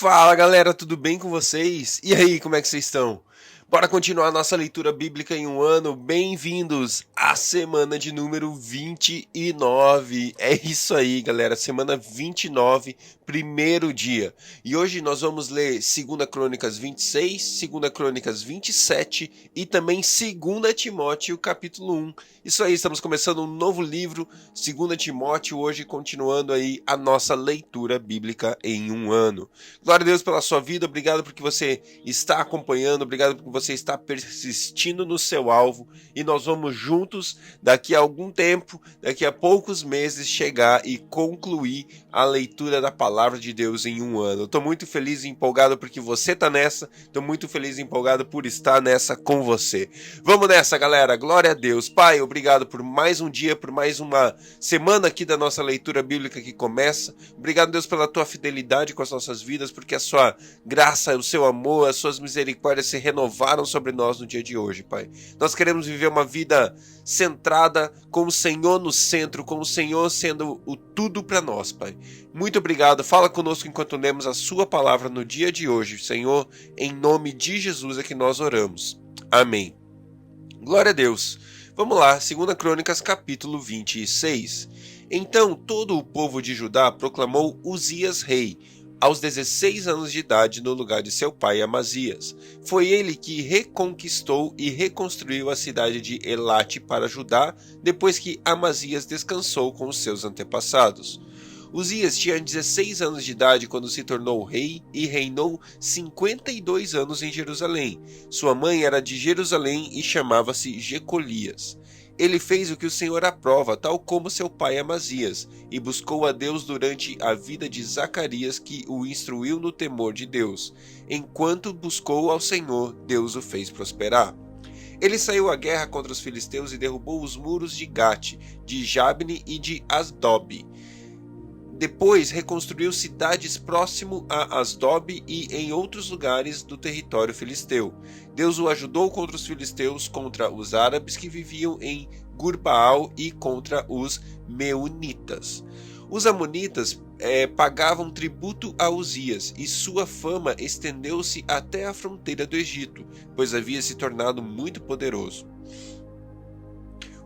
Fala galera, tudo bem com vocês? E aí, como é que vocês estão? Bora continuar nossa leitura bíblica em um ano. Bem-vindos à semana de número 29. É isso aí, galera, semana 29, primeiro dia. E hoje nós vamos ler 2 Crônicas 26, 2 Crônicas 27 e também 2 Timóteo capítulo 1. Isso aí, estamos começando um novo livro, 2 Timóteo, hoje continuando aí a nossa leitura bíblica em um ano. Glória a Deus pela sua vida, obrigado porque você está acompanhando, obrigado porque você está persistindo no seu alvo e nós vamos juntos, daqui a algum tempo, daqui a poucos meses, chegar e concluir a leitura da palavra de Deus em um ano. Estou muito feliz e empolgado porque você está nessa, estou muito feliz e empolgado por estar nessa com você. Vamos nessa, galera, glória a Deus. Pai, obrigado por mais um dia, por mais uma semana aqui da nossa leitura bíblica que começa. Obrigado, Deus, pela tua fidelidade com as nossas vidas, porque a sua graça, o seu amor, as suas misericórdias se renovaram sobre nós no dia de hoje, Pai. Nós queremos viver uma vida centrada, com o Senhor no centro, com o Senhor sendo o tudo para nós, Pai. Muito obrigado. Fala conosco enquanto lemos a sua palavra no dia de hoje, Senhor. Em nome de Jesus é que nós oramos. Amém. Glória a Deus. Vamos lá, 2 Crônicas capítulo 26. Então todo o povo de Judá proclamou Uzias rei, aos 16 anos de idade, no lugar de seu pai Amazias. Foi ele que reconquistou e reconstruiu a cidade de Elate para Judá, depois que Amazias descansou com os seus antepassados. Uzias tinha 16 anos de idade quando se tornou rei e reinou 52 anos em Jerusalém. Sua mãe era de Jerusalém e chamava-se Jecolias. Ele fez o que o Senhor aprova, tal como seu pai Amazias, e buscou a Deus durante a vida de Zacarias, que o instruiu no temor de Deus. Enquanto buscou ao Senhor, Deus o fez prosperar. Ele saiu à guerra contra os filisteus e derrubou os muros de Gate, de Jabne e de Asdobe. Depois reconstruiu cidades próximo a Asdobe e em outros lugares do território filisteu. Deus o ajudou contra os filisteus, contra os árabes que viviam em Gurbaal e contra os meunitas. Os amonitas pagavam tributo a Uzias, e sua fama estendeu-se até a fronteira do Egito, pois havia se tornado muito poderoso.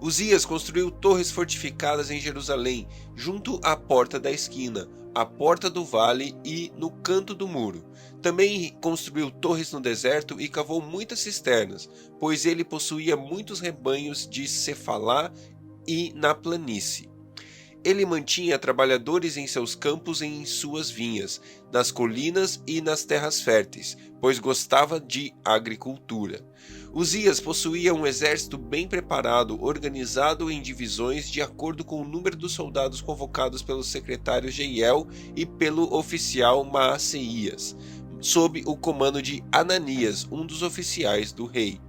Uzias construiu torres fortificadas em Jerusalém, junto à porta da esquina, à porta do vale e no canto do muro. Também construiu torres no deserto e cavou muitas cisternas, pois ele possuía muitos rebanhos de cefalá e na planície. Ele mantinha trabalhadores em seus campos e em suas vinhas, nas colinas e nas terras férteis, pois gostava de agricultura. Uzias possuía um exército bem preparado, organizado em divisões de acordo com o número dos soldados convocados pelo secretário Jeiel e pelo oficial Maaseias, sob o comando de Ananias, um dos oficiais do rei.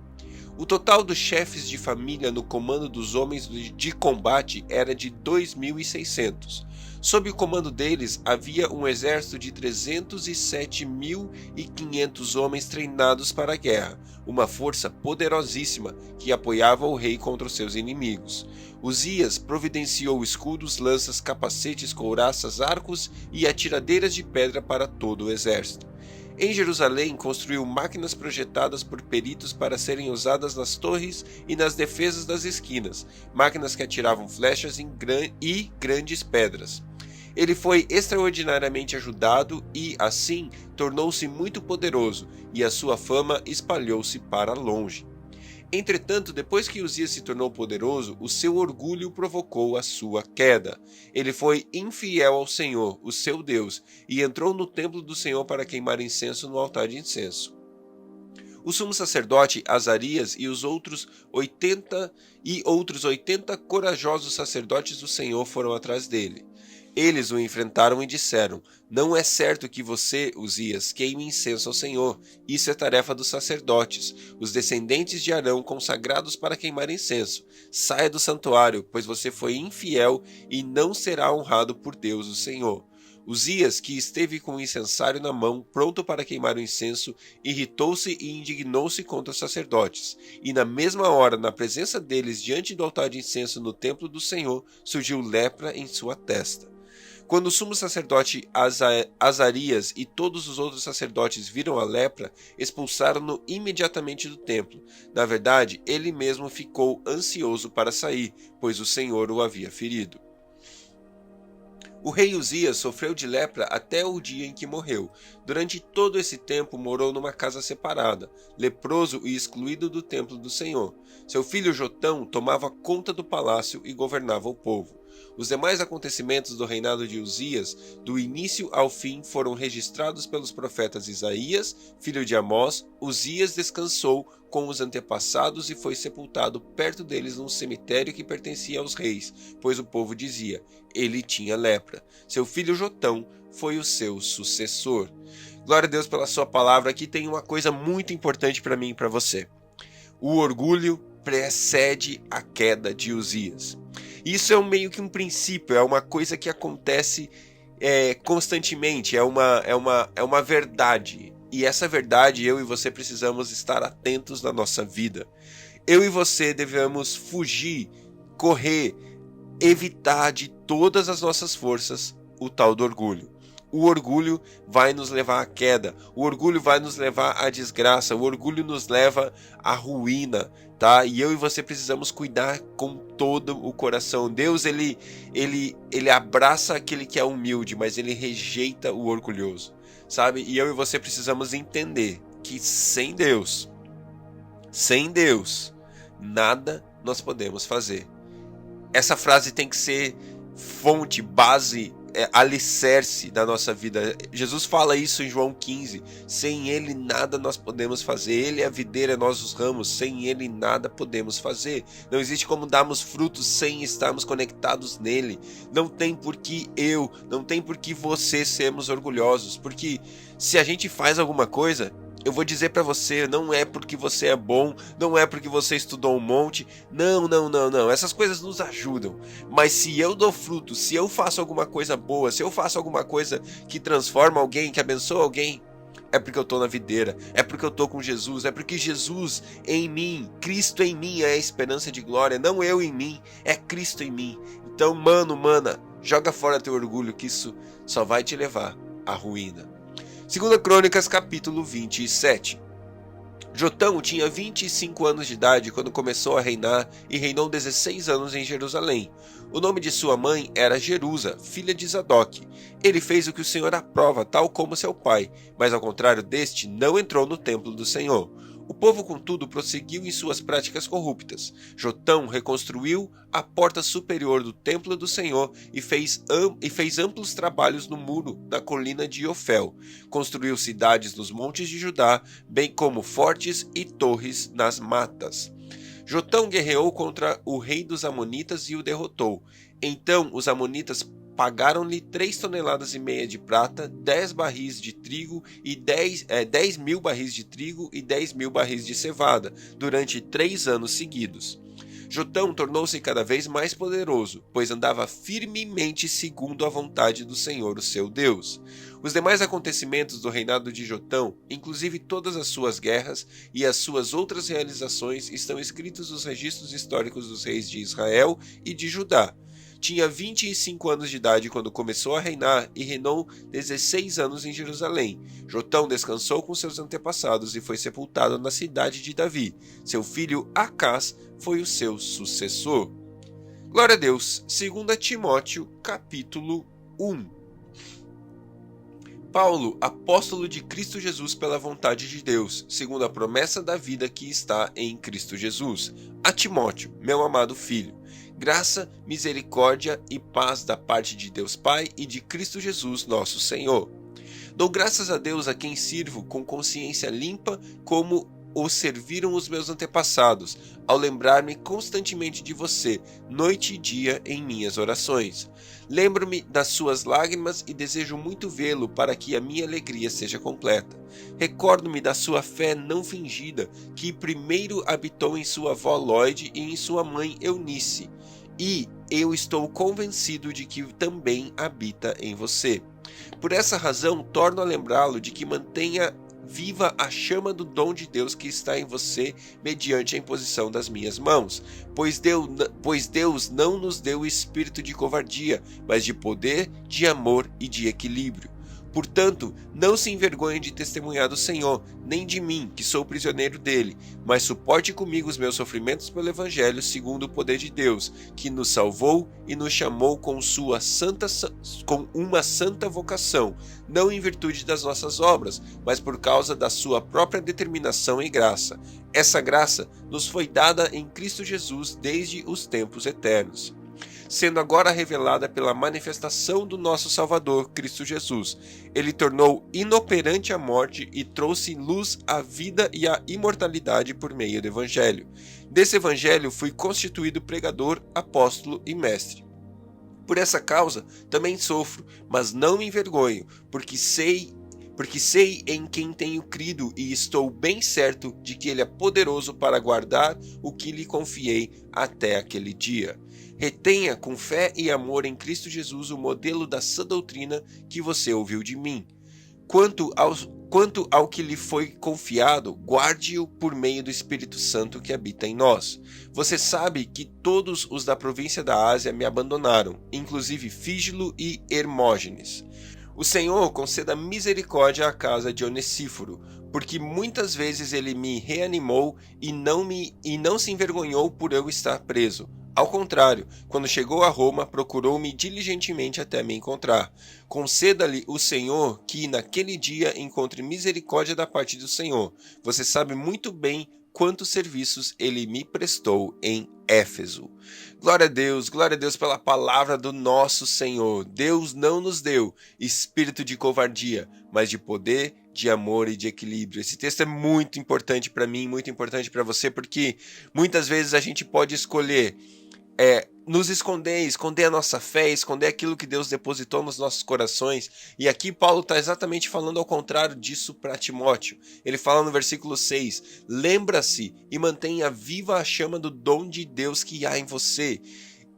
O total dos chefes de família no comando dos homens de combate era de 2.600. Sob o comando deles havia um exército de 307.500 homens treinados para a guerra, uma força poderosíssima que apoiava o rei contra os seus inimigos. Uzias providenciou escudos, lanças, capacetes, couraças, arcos e atiradeiras de pedra para todo o exército. Em Jerusalém, construiu máquinas projetadas por peritos para serem usadas nas torres e nas defesas das esquinas, máquinas que atiravam flechas e grandes pedras. Ele foi extraordinariamente ajudado e, assim, tornou-se muito poderoso, e a sua fama espalhou-se para longe. Entretanto, depois que Uzias se tornou poderoso, o seu orgulho provocou a sua queda. Ele foi infiel ao Senhor, o seu Deus, e entrou no templo do Senhor para queimar incenso no altar de incenso. O sumo sacerdote Azarias e os outros 80 corajosos sacerdotes do Senhor foram atrás dele. Eles o enfrentaram e disseram: "Não é certo que você, Uzias, queime incenso ao Senhor. Isso é tarefa dos sacerdotes, os descendentes de Arão consagrados para queimar incenso. Saia do santuário, pois você foi infiel e não será honrado por Deus, o Senhor." Uzias, que esteve com o incensário na mão, pronto para queimar o incenso, irritou-se e indignou-se contra os sacerdotes. E na mesma hora, na presença deles, diante do altar de incenso no templo do Senhor, surgiu lepra em sua testa. Quando o sumo sacerdote Azarias e todos os outros sacerdotes viram a lepra, expulsaram-no imediatamente do templo. Na verdade, ele mesmo ficou ansioso para sair, pois o Senhor o havia ferido. O rei Uzias sofreu de lepra até o dia em que morreu. Durante todo esse tempo morou numa casa separada, leproso e excluído do templo do Senhor. Seu filho Jotão tomava conta do palácio e governava o povo. Os demais acontecimentos do reinado de Uzias, do início ao fim, foram registrados pelos profetas Isaías, filho de Amós. Uzias descansou com os antepassados e foi sepultado perto deles num cemitério que pertencia aos reis, pois o povo dizia: ele tinha lepra. Seu filho Jotão foi o seu sucessor. Glória a Deus pela sua palavra. Aqui tem uma coisa muito importante para mim e para você. O orgulho precede a queda de Uzias. Isso é meio que um princípio, é uma coisa que acontece constantemente, é uma verdade. E essa verdade eu e você precisamos estar atentos na nossa vida. Eu e você devemos fugir, correr, evitar de todas as nossas forças o tal do orgulho. O orgulho vai nos levar à queda, o orgulho vai nos levar à desgraça, o orgulho nos leva à ruína, tá? E eu e você precisamos cuidar com todo o coração. Deus, ele abraça aquele que é humilde, mas ele rejeita o orgulhoso, sabe? E eu e você precisamos entender que sem Deus, nada nós podemos fazer. Essa frase tem que ser fonte, base, alicerce da nossa vida. Jesus fala isso em João 15. Sem ele nada nós podemos fazer. Ele é a videira, nós os ramos. Sem ele nada podemos fazer. Não existe como darmos frutos sem estarmos conectados nele. Não tem por que não tem por que você sermos orgulhosos. Porque se a gente faz alguma coisa, eu vou dizer para você, não é porque você é bom, não é porque você estudou um monte, não. Essas coisas nos ajudam. Mas se eu dou fruto, se eu faço alguma coisa boa, se eu faço alguma coisa que transforma alguém, que abençoa alguém, é porque eu estou na videira, é porque eu estou com Jesus, é porque Jesus em mim, Cristo em mim é a esperança de glória, não eu em mim, é Cristo em mim. Então, mana, joga fora teu orgulho, que isso só vai te levar à ruína. 2 Crônicas, capítulo 27. Jotão tinha 25 anos de idade quando começou a reinar e reinou 16 anos em Jerusalém. O nome de sua mãe era Jerusa, filha de Zadok. Ele fez o que o Senhor aprova, tal como seu pai, mas ao contrário deste, não entrou no templo do Senhor. O povo, contudo, prosseguiu em suas práticas corruptas. Jotão reconstruiu a porta superior do templo do Senhor e fez amplos trabalhos no muro da colina de Ofel. Construiu cidades nos montes de Judá, bem como fortes e torres nas matas. Jotão guerreou contra o rei dos Amonitas e o derrotou. Então os Amonitas pagaram-lhe 3,5 toneladas de prata, 10 barris de trigo e 10 mil barris de trigo e 10 mil barris de cevada, durante 3 anos seguidos. Jotão tornou-se cada vez mais poderoso, pois andava firmemente segundo a vontade do Senhor, o seu Deus. Os demais acontecimentos do reinado de Jotão, inclusive todas as suas guerras e as suas outras realizações, estão escritos nos registros históricos dos reis de Israel e de Judá. Tinha 25 anos de idade quando começou a reinar e reinou 16 anos em Jerusalém. Jotão descansou com seus antepassados e foi sepultado na cidade de Davi. Seu filho Acás foi o seu sucessor. Glória a Deus. 2 Timóteo, capítulo 1. Paulo, apóstolo de Cristo Jesus pela vontade de Deus, segundo a promessa da vida que está em Cristo Jesus. A Timóteo, meu amado filho. Graça, misericórdia e paz da parte de Deus Pai e de Cristo Jesus, nosso Senhor. Dou graças a Deus a quem sirvo com consciência limpa, como o serviram os meus antepassados, ao lembrar-me constantemente de você, noite e dia em minhas orações. Lembro-me das suas lágrimas e desejo muito vê-lo para que a minha alegria seja completa. Recordo-me da sua fé não fingida, que primeiro habitou em sua avó Lóide e em sua mãe Eunice, e eu estou convencido de que também habita em você. Por essa razão, torno a lembrá-lo de que mantenha viva a chama do dom de Deus que está em você mediante a imposição das minhas mãos. Pois Deus não nos deu o espírito de covardia, mas de poder, de amor e de equilíbrio. Portanto, não se envergonhe de testemunhar do Senhor, nem de mim, que sou prisioneiro dele, mas suporte comigo os meus sofrimentos pelo Evangelho, segundo o poder de Deus, que nos salvou e nos chamou com uma santa vocação, não em virtude das nossas obras, mas por causa da sua própria determinação e graça. Essa graça nos foi dada em Cristo Jesus desde os tempos eternos, sendo agora revelada pela manifestação do nosso Salvador, Cristo Jesus. Ele tornou inoperante a morte e trouxe luz à vida e à imortalidade por meio do Evangelho. Desse Evangelho fui constituído pregador, apóstolo e mestre. Por essa causa também sofro, mas não me envergonho, porque sei em quem tenho crido e estou bem certo de que Ele é poderoso para guardar o que lhe confiei até aquele dia. Retenha com fé e amor em Cristo Jesus o modelo da sã doutrina que você ouviu de mim. Quanto ao que lhe foi confiado, guarde-o por meio do Espírito Santo que habita em nós. Você sabe que todos os da província da Ásia me abandonaram, inclusive Fígilo e Hermógenes. O Senhor conceda misericórdia à casa de Onesíforo, porque muitas vezes ele me reanimou e não se envergonhou por eu estar preso. Ao contrário, quando chegou a Roma, procurou-me diligentemente até me encontrar. Conceda-lhe o Senhor que naquele dia encontre misericórdia da parte do Senhor. Você sabe muito bem quantos serviços ele me prestou em Éfeso. Glória a Deus pela palavra do nosso Senhor. Deus não nos deu espírito de covardia, mas de poder, de amor e de equilíbrio. Esse texto é muito importante para mim, muito importante para você, porque muitas vezes a gente pode escolher nos esconder a nossa fé, esconder aquilo que Deus depositou nos nossos corações. E aqui Paulo está exatamente falando ao contrário disso para Timóteo. Ele fala no versículo 6, lembra-se e mantenha viva a chama do dom de Deus que há em você.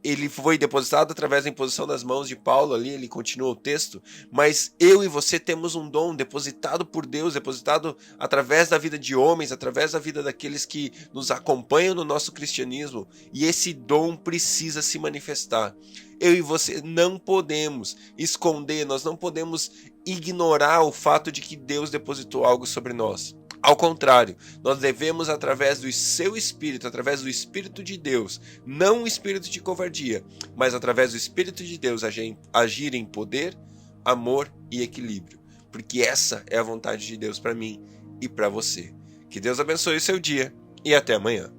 Ele foi depositado através da imposição das mãos de Paulo ali, ele continua o texto, mas eu e você temos um dom depositado por Deus, depositado através da vida de homens, através da vida daqueles que nos acompanham no nosso cristianismo, e esse dom precisa se manifestar. Eu e você não podemos esconder, nós não podemos ignorar o fato de que Deus depositou algo sobre nós. Ao contrário, nós devemos, através do seu Espírito, através do Espírito de Deus, não o espírito de covardia, mas através do Espírito de Deus, agir em poder, amor e equilíbrio. Porque essa é a vontade de Deus para mim e para você. Que Deus abençoe o seu dia e até amanhã.